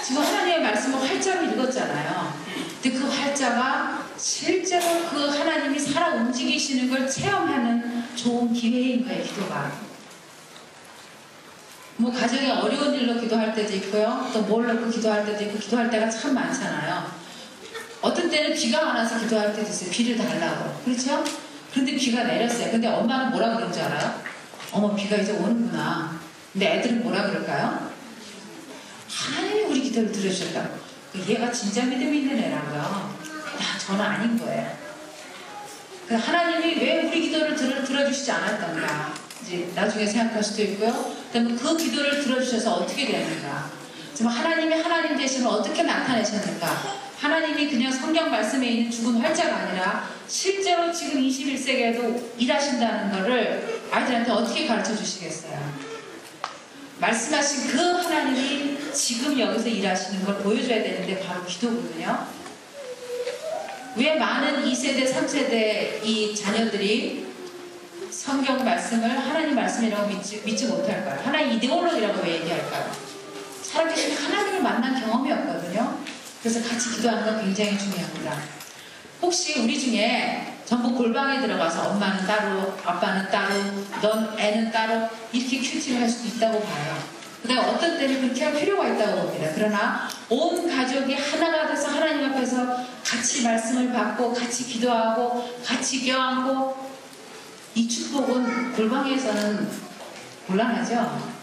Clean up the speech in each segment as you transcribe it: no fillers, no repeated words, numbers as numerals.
지금 하나님의 말씀을 활자로 읽었잖아요. 근데 그 활자가 실제로 그 하나님이 살아 움직이시는 걸 체험하는 좋은 기회인 거예요, 기도가. 뭐 가정에 어려운 일로 기도할 때도 있고요. 또 뭘 놓고 기도할 때도 있고, 기도할 때가 참 많잖아요. 어떤 때는 비가 안 와서 기도할 때도 있어요. 비를 달라고. 그렇죠? 그런데 비가 내렸어요. 근데 엄마는 뭐라 그런 줄 알아요? 어머, 비가 이제 오는구나. 근데 애들은 뭐라 그럴까요? 하나님이 우리 기도를 들으셨다. 얘가 진짜 믿음 있는 애라고요. 저는 아닌 거예요. 하나님이 왜 우리 기도를 들어주시지 않았던가. 이제 나중에 생각할 수도 있고요. 그다음에 그 기도를 들어주셔서 어떻게 되는가. 지금 하나님이 하나님 되심을 어떻게 나타내셨는가. 하나님이 그냥 성경 말씀에 있는 죽은 활자가 아니라 실제로 지금 21세기에도 일하신다는 것을 아이들한테 어떻게 가르쳐 주시겠어요? 말씀하신 그 하나님이 지금 여기서 일하시는 걸 보여줘야 되는데 바로 기도거든요. 왜 많은 2세대, 3세대 이 자녀들이 성경 말씀을 하나님 말씀이라고 믿지 못할까요? 하나님 이데올로기라고 왜 얘기할까요? 살아계신 하나님을 만난 경험이 없거든요. 그래서 같이 기도하는 건 굉장히 중요합니다. 혹시 우리 중에 전부 골방에 들어가서 엄마는 따로, 아빠는 따로, 넌 애는 따로 이렇게 큐티를 할 수도 있다고 봐요. 근데 어떤 때는 그렇게 할 필요가 있다고 봅니다. 그러나 온 가족이 하나가 돼서 하나님 앞에서 같이 말씀을 받고 같이 기도하고 같이 껴안고 이 축복은 골방에서는 곤란하죠.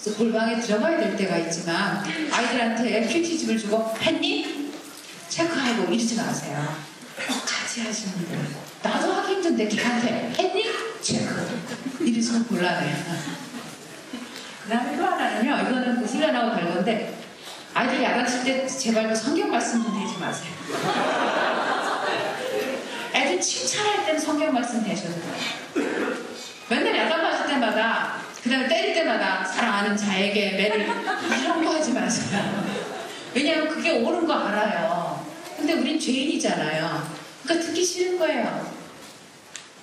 그래서 골방에 들어가야 될 때가 있지만 아이들한테 큐티집을 주고 했니? 체크하고 이러지 마세요. 같이 하시면 돼요. 나도 하기 힘든데 걔한테 했니? 체크. 이러시면 곤란해요. 그 다음에 또 하나는요. 이거는 훈련하고 별건데 아이들 야단칠 때 제발 성경 말씀 좀 대지 마세요. 애들 칭찬할 때는 성경 말씀 대셔도 돼요. 맨날 야단 맞을 때마다 그 다음에 때릴 때마다 사랑하는 자에게 매를 이런 거 하지 마세요. 왜냐하면 그게 옳은 거 알아요. 근데 우린 죄인이잖아요. 그러니까 듣기 싫은 거예요.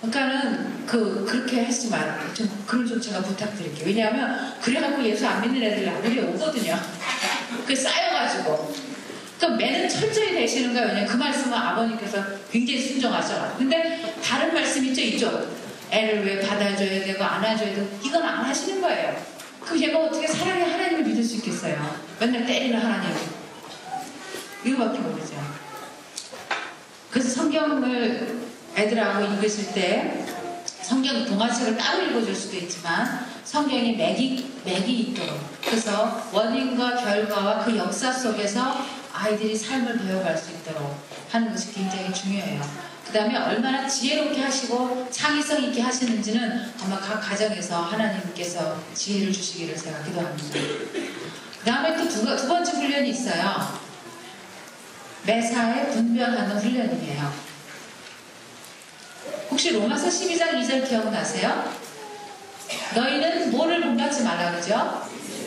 그러니까는 그렇게 하지 말아요. 그걸 좀 제가 부탁드릴게요. 왜냐하면 그래갖고 예수 안 믿는 애들 나들이 오거든요. 그게 쌓여가지고. 그러니까 매는 철저히 되시는 거예요. 왜냐면 그 말씀은 아버님께서 굉장히 순종하셔가지고. 근데 다른 말씀 있죠, 이쪽. 애를 왜 받아줘야 되고 안아줘야 되고 이건 안 하시는 거예요. 그럼 얘가 어떻게 사랑의 하나님을 믿을 수 있겠어요? 맨날 때리는 하나님. 이거밖에 모르죠. 그래서 성경을 애들하고 읽으실 때 성경 동화책을 따로 읽어줄 수도 있지만 성경이 맥이 있도록 그래서 원인과 결과와 그 역사 속에서 아이들이 삶을 배워갈 수 있도록 하는 것이 굉장히 중요해요. 그 다음에 얼마나 지혜롭게 하시고 창의성 있게 하시는지는 아마 각 가정에서 하나님께서 지혜를 주시기를 제가 기도합니다. 그 다음에 또 두 번째 훈련이 있어요. 매사에 분별하는 훈련이에요. 혹시 로마서 12장 2절 기억나세요? 너희는 뭐를 본받지 말라 그러죠?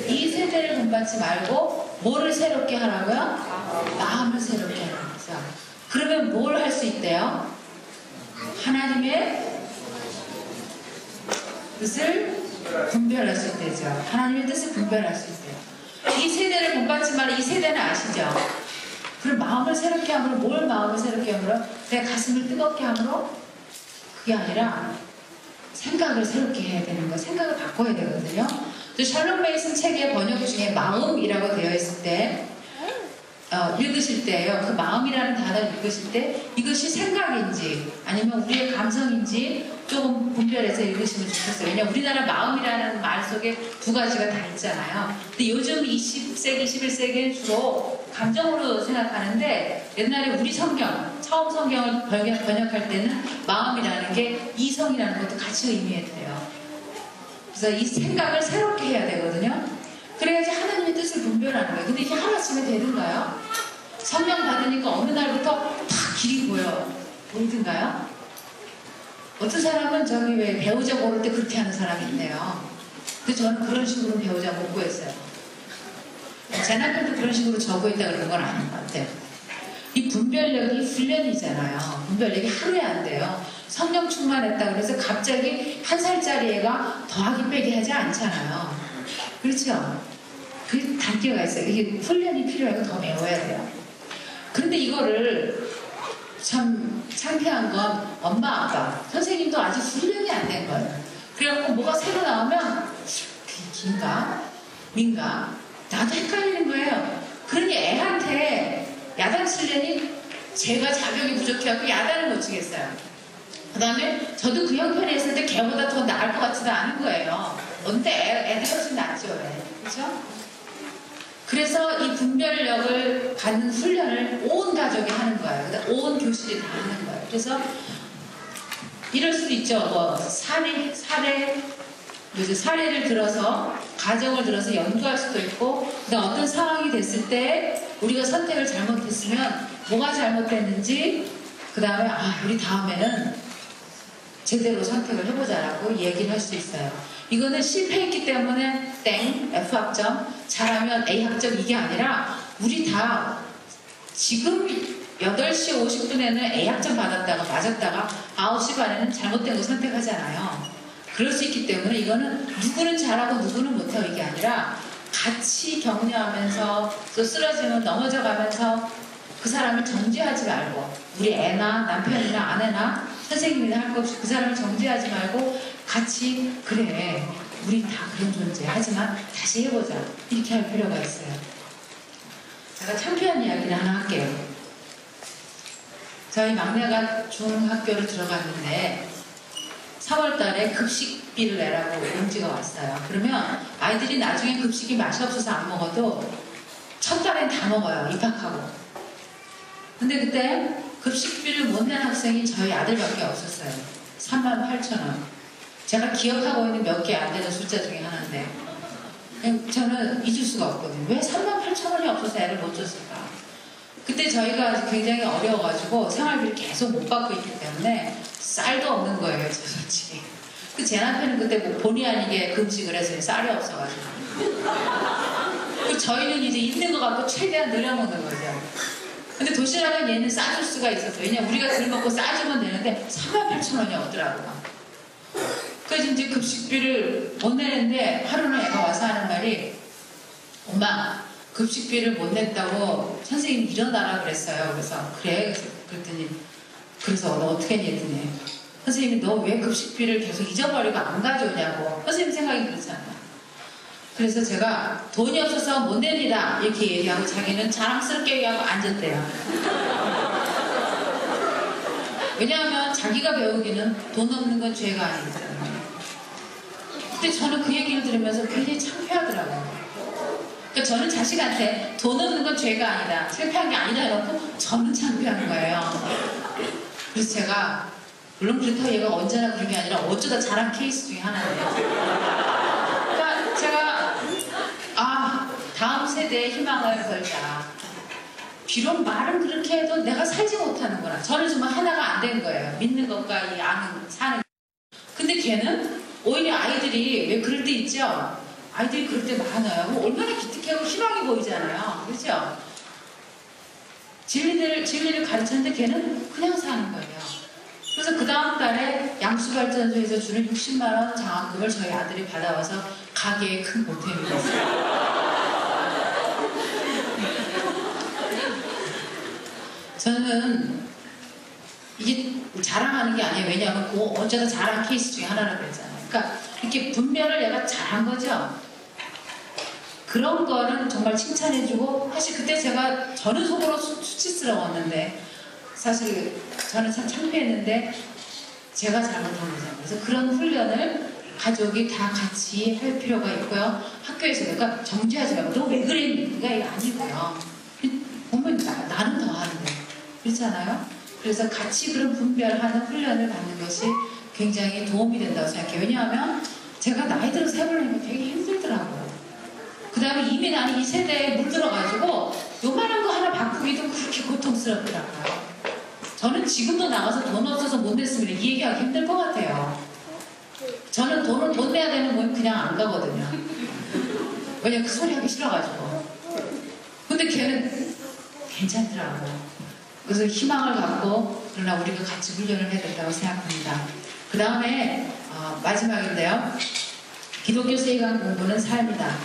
이 세대를 본받지 말고 뭐를 새롭게 하라고요? 마음을 새롭게 하라고 그러죠. 그러면 뭘 할 수 있대요? 하나님의 뜻을 분별할 수 있대죠. 하나님의 뜻을 분별할 수 있대요. 이 세대를 본받지 말라. 이 세대는 아시죠? 그럼 마음을 새롭게 함으로 뭘 마음을 새롭게 함으로? 내 가슴을 뜨겁게 함으로? 그게 아니라 생각을 새롭게 해야 되는 거예요. 생각을 바꿔야 되거든요. 또 샬롬 메이슨 책의 번역 중에 마음이라고 되어 있을 때 읽으실 때요. 그 마음이라는 단어를 읽으실 때 이것이 생각인지 아니면 우리의 감성인지 조금 분별해서 읽으시면 좋겠어요. 왜냐하면 우리나라 마음이라는 말 속에 두 가지가 다 있잖아요. 근데 요즘 20세기, 21세기는 주로 감정으로 생각하는데 옛날에 우리 성경, 처음 성경을 번역할 때는 마음이라는 게 이성이라는 것도 같이 의미했대요. 그래서 이 생각을 새롭게 해야 되거든요. 그래야지 하나님의 뜻을 분별하는 거예요. 근데 이게 하루아침에 되는가요? 성령 받으니까 어느 날부터 다 길이 보이던가요? 어떤 사람은 저기 왜 배우자 고를 때 그렇게 하는 사람이 있네요. 근데 저는 그런 식으로 배우자 못 구했어요. 제 남편도 그런 식으로 저구했다 그러는 건 아닌 것 같아요. 이 분별력이 훈련이잖아요. 분별력이 하루에 안 돼요. 성령 충만했다 그래서 갑자기 1살짜리 애가 더하기 빼기 하지 않잖아요. 그렇죠? 그 단계가 있어요. 이게 훈련이 필요하고 더 배워야 돼요. 그런데 이거를 참 창피한 건 엄마, 아빠, 선생님도 아직 훈련이 안 된 거예요. 그래갖고 뭐가 새로 나오면 긴가? 민가? 나도 헷갈리는 거예요. 그러니 애한테 야단치려니 제가 자격이 부족해갖고 야단을 못 치겠어요. 그 다음에 저도 그 형편에 있을 때 걔보다 더 나을 것 같지도 않은 거예요. 근데 애들이 훨씬 낫죠. 그렇죠? 그래서 이 분별력을 갖는 훈련을 온 가족이 하는 거예요. 온 교실이 다 하는 거예요. 그래서 이럴 수도 있죠. 뭐 사례를 들어서 가정을 들어서 연구할 수도 있고, 그다음 어떤 상황이 됐을 때 우리가 선택을 잘못했으면 뭐가 잘못됐는지, 그 다음에 우리 다음에는 제대로 선택을 해보자라고 얘기를 할 수 있어요. 이거는 실패했기 때문에 땡 F학점, 잘하면 A학점 이게 아니라 우리 다 지금 8시 50분에는 A학점 받았다가 맞았다가 9시 반에는 잘못된 거 선택하잖아요. 그럴 수 있기 때문에 이거는 누구는 잘하고 누구는 못하고 이게 아니라 같이 격려하면서 또 쓰러지면 넘어져가면서 그 사람을 정죄하지 말고, 우리 애나 남편이나 아내나 선생님이나 할 것 없이 그 사람을 정죄하지 말고 같이 그래 우리 다 그런 존재 하지만 다시 해보자 이렇게 할 필요가 있어요. 제가 창피한 이야기를 하나 할게요. 저희 막내가 중학교를 들어갔는데 3월달에 급식비를 내라고 용지가 왔어요. 그러면 아이들이 나중에 급식이 맛이 없어서 안 먹어도 첫 달엔 다 먹어요. 입학하고. 근데 그때 급식비를 못 낸 학생이 저희 아들밖에 없었어요. 38,000원. 제가 기억하고 있는 몇 개 안 되는 숫자 중에 하나인데 저는 잊을 수가 없거든요. 왜 38,000원이 없어서 애를 못 줬을까? 그때 저희가 굉장히 어려워가지고 생활비를 계속 못 받고 있기 때문에 쌀도 없는 거예요. 저 솔직히. 제 남편은 그때 뭐 본의 아니게 금식을 해서 쌀이 없어가지고. 저희는 이제 있는 거 갖고 최대한 늘려먹는 거죠. 근데 도시락은 얘는 싸줄 수가 있었어요. 왜냐면 우리가 덜 먹고 싸주면 되는데 38,000원이 없더라고요. 그래서 이제 급식비를 못 내는데 하루는 애가 와서 하는 말이, 엄마 급식비를 못 냈다고 선생님 일어나라 그랬어요. 그래서 그래? 그랬더니 그래서 너 어떻게 했니? 했더니 선생님이 너 왜 급식비를 계속 잊어버리고 안 가져오냐고. 선생님 생각이 그렇잖아요. 그래서 제가 돈이 없어서 못 냅니다 이렇게 얘기하고 자기는 자랑스럽게 얘기하고 앉았대요. 왜냐하면 자기가 배우기는 돈 없는 건 죄가 아니잖아요. 근데 저는 그 얘기를 들으면서 굉장히 창피하더라고요. 그러니까 저는 자식한테 돈 없는 건 죄가 아니다, 창피한 게 아니다 해놓고 저는 창피한 거예요. 그래서 제가 물론 그렇다고 얘가 언제나 그런 게 아니라 어쩌다 자란 케이스 중에 하나예요. 그러니까 제가 다음 세대의 희망을 걸자. 비록 말은 그렇게 해도 내가 살지 못하는구나. 저는 정말 하나가 안 된 거예요. 믿는 것과 이 사는. 근데 걔는 오히려 아이들이 왜 그럴 때 있죠? 아이들이 그럴 때 많아요. 얼마나 기특하고 희망이 보이잖아요. 그렇죠? 진리를 가르쳤는데 걔는 그냥 사는 거예요. 그래서 그 다음 달에 양수발전소에서 주는 60만 원 장학금을 저희 아들이 받아와서 가게에 큰 보탬이 됐어요. 저는 이게 자랑하는 게 아니에요. 왜냐하면 그 어쩌다 자란 케이스 중에 하나라고 그랬잖아요. 그러니까 이렇게 분별을 얘가 잘한 거죠. 그런 거는 정말 칭찬해주고, 사실 그때 저는 속으로 수치스러웠는데 사실 저는 참 창피했는데 제가 잘못한 거잖아요. 그래서 그런 훈련을 가족이 다 같이 할 필요가 있고요. 학교에서 그러니까 정죄하지 말고 너 왜 그랬니? 이게 아니고요. 보면 나는 더 하는데. 그렇잖아요? 그래서 같이 그런 분별하는 훈련을 받는 것이 굉장히 도움이 된다고 생각해요. 왜냐하면 제가 나이 들어서 해보려니까 되게 힘들더라고요. 그 다음에 이미 나는 이 세대에 물들어가지고 요만한 거 하나 바꾸기도 그렇게 고통스럽더라고요. 저는 지금도 나가서 돈 없어서 못 냈으면 이 얘기하기 힘들 것 같아요. 저는 돈 내야 되는 건 그냥 안 가거든요. 왜냐면 그 소리 하기 싫어가지고. 근데 걔는 괜찮더라고요. 그래서 희망을 갖고, 그러나 우리가 같이 훈련을 해야 된다고 생각합니다. 그 다음에 마지막인데요. 기독교 세계관 공부는 삶이다.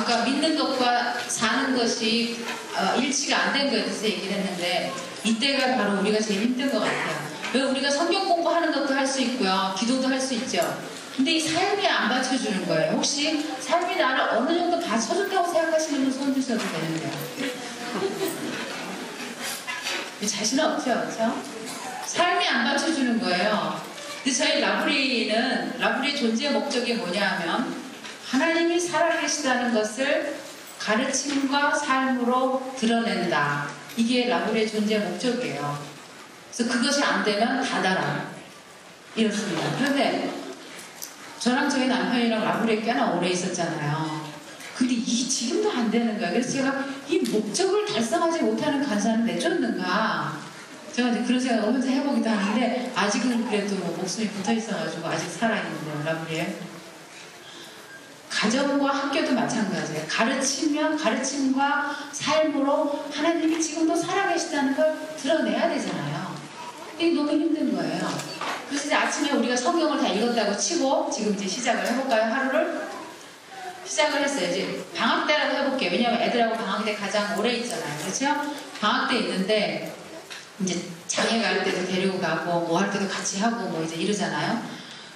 아까 믿는 것과 사는 것이 일치가 안 된 거에 대해서 얘기를 했는데 이때가 바로 우리가 제일 힘든 것 같아요. 왜 우리가 성경 공부하는 것도 할 수 있고요. 기도도 할 수 있죠. 근데 이 삶이 안 받쳐주는 거예요. 혹시 삶이 나를 어느 정도 받쳐준다고 생각하시는 분 손 주셔도 되는데요. 자신 없죠, 그렇죠? 삶이 안 받쳐주는 거예요. 근데 저희 라브리의 존재 목적이 뭐냐 하면 하나님이 살아계시다는 것을 가르침과 삶으로 드러낸다. 이게 라브리의 존재 목적이에요. 그래서 그것이 안 되면 닫아라. 이렇습니다. 그런데 저랑 저희 남편이랑 라브리에 꽤나 오래 있었잖아요. 근데 이게 지금도 안 되는 거예요. 그래서 제가 이 목적을 달성하지 못하는 간사는 내쫓는가. 제가 이제 그런 생각을 혼자 해보기도 하는데 아직은 그래도 목숨이 붙어 있어가지고 아직 살아있는데요, 라브리에. 가정과 학교도 마찬가지예요. 가르치면 가르침과 삶으로 하나님이 지금도 살아계시다는 걸 드러내야 되잖아요. 이게 너무 힘든 거예요. 그래서 이제 아침에 우리가 성경을 다 읽었다고 치고 지금 이제 시작을 해볼까요? 하루를? 시작을 했어요. 이제 방학 때라고 해볼게요. 왜냐하면 애들하고 방학 때 가장 오래 있잖아요. 그렇죠? 방학 때 있는데 이제 장애 갈 때도 데리고 가고 뭐 할 때도 같이 하고 뭐 이제 이러잖아요.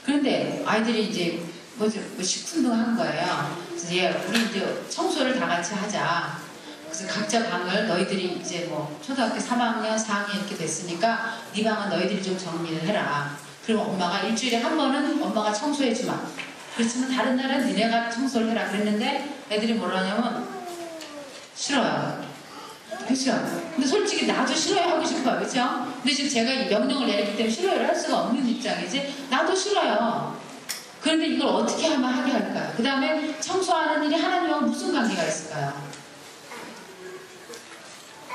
그런데 아이들이 이제 뭐 식훈동 한 거예요. 그래서 우리 이제 청소를 다 같이 하자. 그래서 각자 방을 너희들이 이제 뭐 초등학교 3학년, 4학년 이렇게 됐으니까 네 방은 너희들이 좀 정리를 해라. 그리고 엄마가 일주일에 한 번은 엄마가 청소해 주마. 그렇지만 다른 날은 니네가 청소를 해라. 그랬는데 애들이 뭐라 하냐면 싫어요. 그렇죠? 근데 솔직히 나도 싫어요 하고 싶어요. 그렇죠? 근데 지금 제가 이 명령을 내렸기 때문에 싫어요를 할 수가 없는 입장이지. 나도 싫어요. 그런데 이걸 어떻게 하면 하게 할까요? 그 다음에 청소하는 일이 하나님하고 무슨 관계가 있을까요?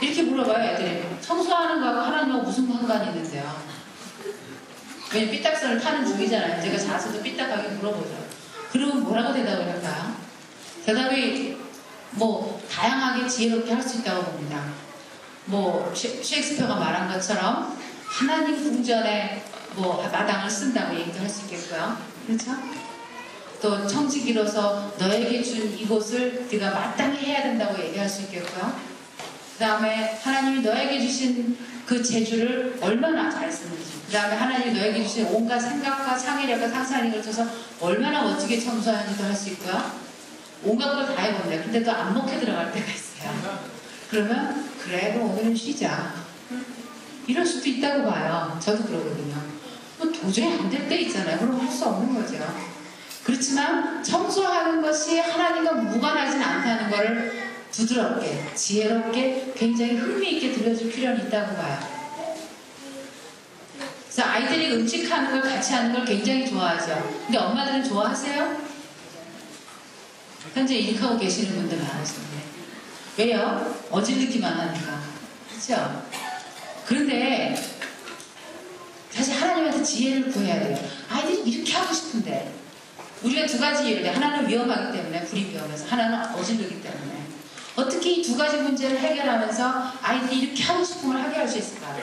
이렇게 물어봐요, 애들이. 청소하는 거하고 하나님하고 무슨 상관이 있는데요? 왜냐면 삐딱선을 타는 중이잖아요. 제가 자서도 삐딱하게 물어보죠. 그러면 뭐라고 대답을 할까요? 대답이 뭐 다양하게 지혜롭게 할 수 있다고 봅니다. 뭐 셰익스피어가 말한 것처럼 하나님 궁전에 뭐 마당을 쓴다고 얘기도 할 수 있겠고요. 그렇죠? 또 청지기로서 너에게 준 이곳을 네가 마땅히 해야 된다고 얘기할 수 있겠고요. 그 다음에 하나님이 너에게 주신 그 재주를 얼마나 잘 쓰는지, 그 다음에 하나님이 너에게 주신 온갖 생각과 창의력과 상상력을 써서 얼마나 멋지게 청소하는지도 할 수 있고요. 온갖 걸 다 해본다. 근데 또 안 먹혀 들어갈 때가 있어요. 그러면 그래, 그럼 오늘은 쉬자. 이럴 수도 있다고 봐요. 저도 그러거든요. 도저히 안 될 때 있잖아요. 그럼 할 수 없는 거죠. 그렇지만 청소하는 것이 하나님과 무관하진 않다는 것을 부드럽게, 지혜롭게, 굉장히 흥미있게 들려줄 필요는 있다고 봐요. 그래서 아이들이 음식하는 걸 같이 하는 걸 굉장히 좋아하죠. 근데 엄마들은 좋아하세요? 현재 일하고 계시는 분들 많으신데. 왜요? 어질르기만 하니까. 그렇죠? 그런데 사실 하나님한테 지혜를 구해야 돼요. 아이들이 이렇게 하고 싶은데 우리가 두 가지 예를 들어 하나는 위험하기 때문에, 불이 위험해서, 하나는 어질르기 때문에 어떻게 이 두 가지 문제를 해결하면서 아이들이 이렇게 하고 싶은 걸 하게 할 수 있을까?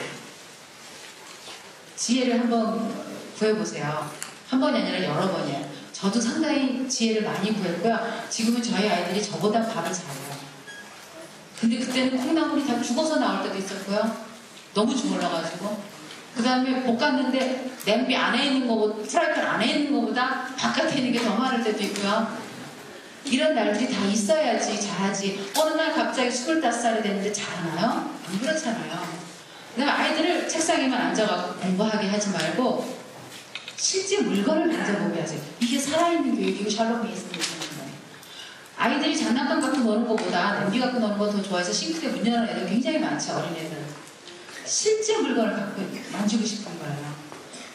지혜를 한번 구해보세요. 한 번이 아니라 여러 번이에요. 저도 상당히 지혜를 많이 구했고요. 지금은 저희 아이들이 저보다 밥을 잘해요. 근데 그때는 콩나물이 다 죽어서 나올 때도 있었고요. 너무 주물러가지고. 그 다음에 볶았는데 냄비 안에 있는 거보다, 프라이팬 안에 있는 거보다 바깥에 있는 게 더 많을 때도 있고요. 이런 날들이 다 있어야지 잘하지. 어느 날 갑자기 25살이 됐는데 잘하나요? 안 그렇잖아요. 그 다음에 아이들을 책상에만 앉아가지고 공부하게 하지 말고 실제 물건을 만져보게 하세요. 이게 살아있는 교육이고 샬롬 예수님이 있는 거예요. 아이들이 장난감 갖고 노는 것보다 냄비 갖고 노는 거 더 좋아해서 싱크대 문 여는 애들 굉장히 많죠. 어린애들. 실제 물건을 갖고 만지고 싶은 거예요.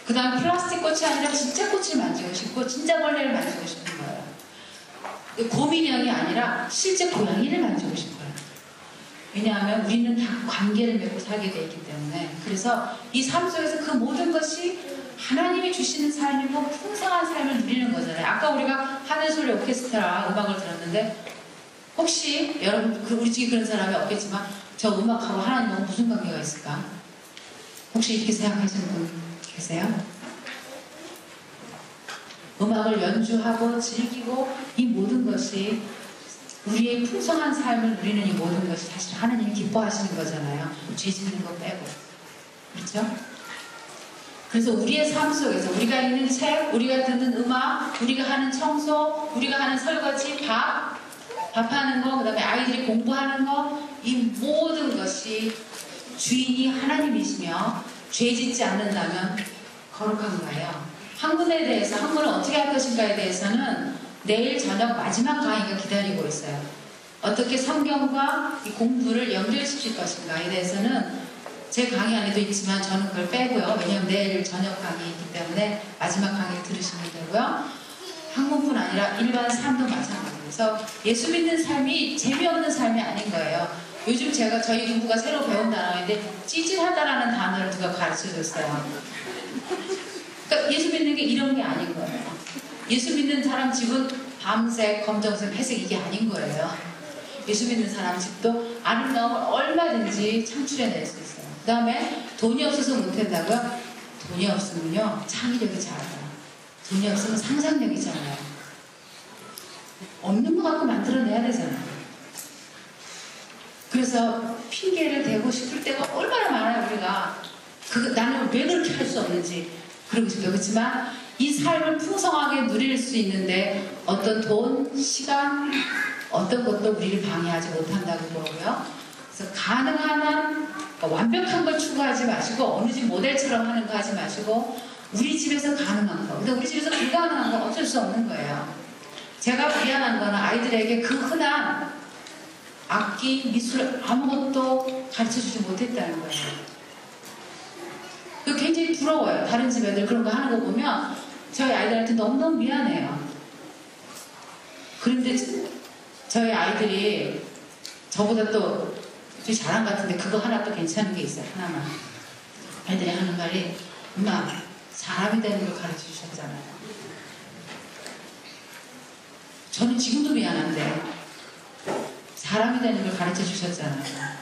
그 다음 플라스틱 꽃이 아니라 진짜 꽃을 만지고 싶고 진짜 벌레를 만지고 싶은 거예요. 곰인형이 아니라 실제 고양이를 만지고 싶어요. 왜냐하면 우리는 다 관계를 맺고 살게 돼 있기 때문에. 그래서 이 삶 속에서 그 모든 것이 하나님이 주시는 삶이고 풍성한 삶을 누리는 거잖아요. 아까 우리가 하늘소리 오케스트라 음악을 들었는데 혹시 여러분 우리 중에 그런 사람이 없겠지만 저 음악하고 하나님하고 무슨 관계가 있을까? 혹시 이렇게 생각하시는 분 계세요? 음악을 연주하고 즐기고 이 모든 것이 우리의 풍성한 삶을 누리는 이 모든 것이 사실 하나님이 기뻐하시는 거잖아요. 죄 짓는 거 빼고. 그렇죠? 그래서 우리의 삶 속에서 우리가 읽는 책, 우리가 듣는 음악, 우리가 하는 청소, 우리가 하는 설거지, 밥하는 거, 그 다음에 아이들이 공부하는 거, 이 모든 것이 주인이 하나님이시며 죄 짓지 않는다면 거룩한 거예요. 학문에 대해서, 학문을 어떻게 할 것인가에 대해서는 내일 저녁 마지막 강의가 기다리고 있어요. 어떻게 성경과 이 공부를 연결시킬 것인가에 대해서는 제 강의 안에도 있지만 저는 그걸 빼고요. 왜냐하면 내일 저녁 강의이기 때문에 마지막 강의 들으시면 되고요. 학문뿐 아니라 일반 삶도 마찬가지예요. 그래서 예수 믿는 삶이 재미없는 삶이 아닌 거예요. 요즘 제가 저희 부부가 새로 배운 단어인데 찌질하다라는 단어를 누가 가르쳐줬어요. 그러니까 예수 믿는 게 이런 게 아닌 거예요. 예수 믿는 사람 집은 밤색, 검정색, 회색 이게 아닌 거예요. 예수 믿는 사람 집도 아름다움을 얼마든지 창출해낼 수 있어요. 그 다음에 돈이 없어서 못한다고요? 돈이 없으면요 창의력이 작아요. 돈이 없으면 상상력이 작아요. 없는 것 갖고 만들어내야 되잖아요. 그래서 핑계를 대고 싶을 때가 얼마나 많아요. 우리가 나는 왜 그렇게 할 수 없는지 그러고 싶어요. 그렇지만 이 삶을 풍성하게 누릴 수 있는데 어떤 돈, 시간, 어떤 것도 우리를 방해하지 못한다고 보고요. 그래서 가능한 한 완벽한 걸 추구하지 마시고 어느 집 모델처럼 하는 거 하지 마시고 우리 집에서 가능한 거. 근데 우리 집에서 불가능한 건 어쩔 수 없는 거예요. 제가 미안한 거는 아이들에게 그 흔한 악기, 미술 아무것도 가르쳐주지 못했다는 거예요. 그 굉장히 부러워요. 다른 집 애들 그런 거 하는 거 보면 저희 아이들한테 너무너무 미안해요. 그런데 저희 아이들이 저보다 또 잘한 것 같은데 그거 하나 또 괜찮은 게 있어요. 하나만. 아이들이 하는 말이 엄마 사람이 되는 걸 가르쳐 주셨잖아요. 저는 지금도 미안한데 사람이 되는 걸 가르쳐 주셨잖아요.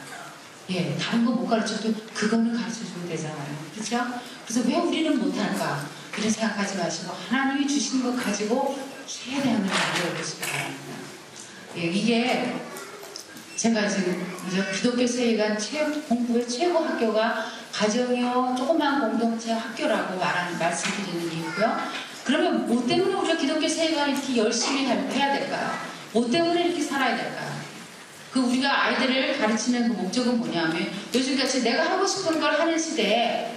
예, 다른 거 못 가르쳐도 그거는 가르쳐주면 되잖아요. 그렇죠? 그래서 왜 우리는 못할까? 이런 생각하지 마시고 하나님이 주신 것 가지고 최대한을 다해보시기 바랍니다. 예, 이게 제가 지금 기독교 세계관 공부의 최고 학교가 가정이요 조그만 공동체 학교라고 말씀드리는 이유고요. 그러면 뭐 때문에 우리가 기독교 세계관을 이렇게 열심히 해야 될까요? 뭐 때문에 이렇게 살아야 될까요? 우리가 아이들을 가르치는 그 목적은 뭐냐면 요즘같이 내가 하고 싶은 걸 하는 시대에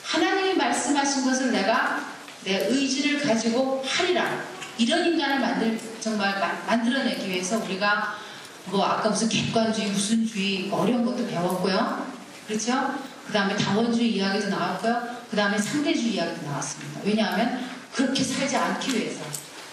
하나님이 말씀하신 것을 내가 내 의지를 가지고 하리라 이런 인간을 정말 만들어내기 위해서 우리가 뭐 아까 무슨 객관주의 무슨 주의 어려운 것도 배웠고요. 그렇죠? 그 다음에 다원주의 이야기도 나왔고요. 그 다음에 상대주의 이야기도 나왔습니다. 왜냐하면 그렇게 살지 않기 위해서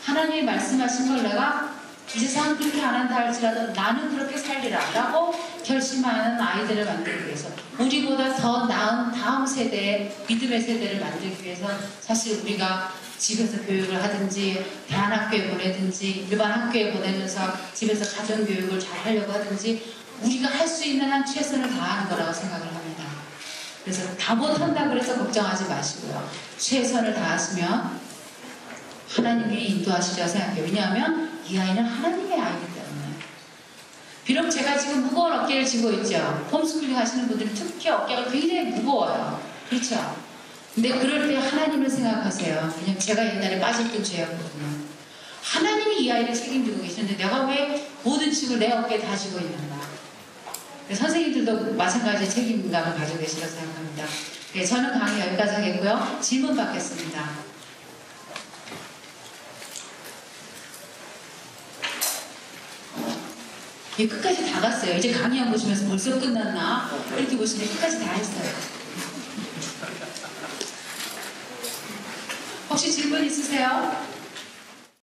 하나님이 말씀하신 걸 내가 이 세상은 그렇게 안 한다 할지라도 나는 그렇게 살리라 라고 결심하는 아이들을 만들기 위해서 우리보다 더 나은 다음 세대의 믿음의 세대를 만들기 위해서 사실 우리가 집에서 교육을 하든지 대안학교에 보내든지 일반 학교에 보내면서 집에서 가정교육을 잘 하려고 하든지 우리가 할 수 있는 한 최선을 다하는 거라고 생각을 합니다. 그래서 다 못한다 그래서 걱정하지 마시고요. 최선을 다하시면 하나님이 인도하시리라 생각해요. 왜냐하면 이 아이는 하나님의 아이이기 때문에. 비록 제가 지금 무거운 어깨를 쥐고 있죠. 홈스쿨링 하시는 분들은 특히 어깨가 굉장히 무거워요. 그렇죠? 근데 그럴 때 하나님을 생각하세요. 왜냐면 제가 옛날에 빠졌던 죄였거든요. 하나님이 이 아이를 책임지고 계시는데 내가 왜 모든 짐을 내 어깨에 다 지고 있는가. 선생님들도 마찬가지 책임감을 가지고 계시다고 생각합니다. 네, 저는 강의 여기까지 하겠고요. 질문 받겠습니다. 예, 끝까지 다 갔어요. 이제 강의 안 보시면서 벌써 끝났나? 이렇게 보시는데 끝까지 다 했어요. 혹시 질문 있으세요?